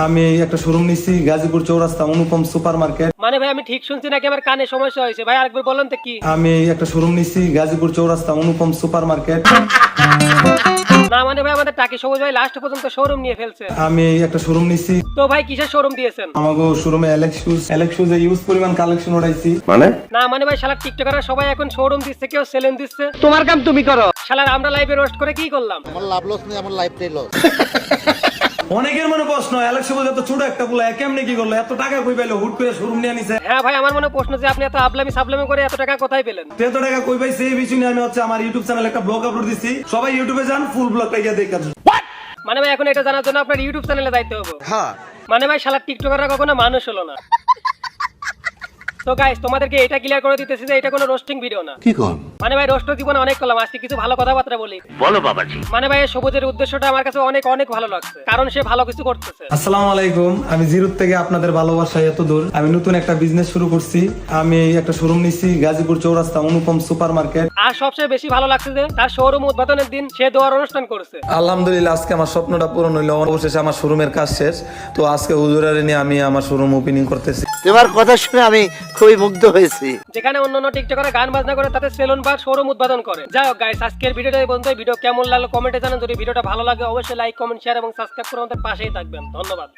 আমি একটা শোরুম নিছি গাজীপুর চৌরাস্তা অনুপম সুপার মার্কেট। মানে ভাই আমি ঠিক শুনছি নাকি আমার কানে সমস্যা হয়েছে? ভাই আরেকবার বলেন তো কি? আমি একটা শোরুম নিছি গাজীপুর চৌরাস্তা অনুপম সুপার মার্কেট। না মানে ভাই আমাদের টাকি সবুজ ভাই লাস্ট পর্যন্ত শোরুম নিয়ে ফেলছে। আমি একটা শোরুম নিছি। তো ভাই কিসের শোরুম দিয়েছেন? আমাগো শোরুমে অ্যালেক্স শুজে ইউজ পরিমাণ কালেকশন উঠাইছি। না মানে ভাই শালার টিকটকাররা সবাই এখন শোরুম দিচ্ছে, কেউ সেলেন দিচ্ছে। তোমার কাম তুমি করো। শালার আমরা লাইভে রোস্ট করে কি করলাম? আমার লাভ লস নেই, আমার লাইফটাই লস। অনেকের মনে প্রশ্ন, অ্যালেক্স শুজ এত ছোট একটা পোলা কেমনে কি করলো, এত টাকা কই পাইলো, হুট করে শোরুম নিয়ে নিছে। হ্যাঁ ভাই আমার মনে প্রশ্ন যে আপনি এত আবলামি সাবলামি করে এত টাকা কোথায় পেলেন? এত টাকা কই পাইছে এই বিষয় নিয়ে আমি আমার ইউটিউব চ্যানেলে একটা ব্লগ আপলোড দিছি। সবাই ইউটিউবে যান, ফুল ব্লগটা গিয়ে দেখেন। মানে ভাই এখন এটা জানার জন্য আপনার ইউটিউব চ্যানেলে যাইতে হবে। হ্যাঁ, মানে ভাই শালার টিকটকাররা কখনো মানুষ হলো না। তো গাইস তোমাদেরকে এটা ক্লিয়ার করে দিতেছি যে এটা কোনো রোস্টিং ভিডিও না। কি কর? মানে ভাই রোস্ট জীবনে অনেক করলাম, আজকে কিছু ভালো কথাবার্তা বলি। বলো বাবাজি। মানে ভাই সবুজের উদ্দেশ্যটা আমার কাছে অনেক অনেক ভালো লাগছে, কারণ সে ভালো কিছু করতেছে। আসসালামু আলাইকুম, আমি জিরুত থেকে আপনাদের ভালোবাসায় এত দূর। আমি নতুন একটা বিজনেস শুরু করছি। আমি একটা শোরুম নিছি গাজীপুর চৌরাস্তা অনুপম সুপার মার্কেট। আর সবচেয়ে বেশি ভালো লাগছে যে তার শোরুম উদ্বোধনের দিন সে দোয়ার অনুষ্ঠান করেছে। আলহামদুলিল্লাহ, আজকে আমার স্বপ্নটা পূরণ হইলো। অবশেষে আমার শোরুমের কাজ শেষ। তো আজকে হুজুরারে নিয়ে আমি আমার শোরুম ওপেনিং করতেছি। তোমার কথা শুনে আমি খুবই মুগ্ধ হয়েছি। যেখানে অন্যান্য টিকটকাররা গান বাজনা করে তাতে সেলুন বা শোরুম উদ্বোধন করে। যাই হোক গাইস, আজকের ভিডিওটা এই পর্যন্ত। ভিডিও কেমন লাগলো কমেন্টে জানান। যদি ভিডিওটা ভালো লাগে অবশ্যই লাইক কমেন্ট শেয়ার এবং সাবস্ক্রাইব করে আমাদের পাশেই থাকবেন। ধন্যবাদ।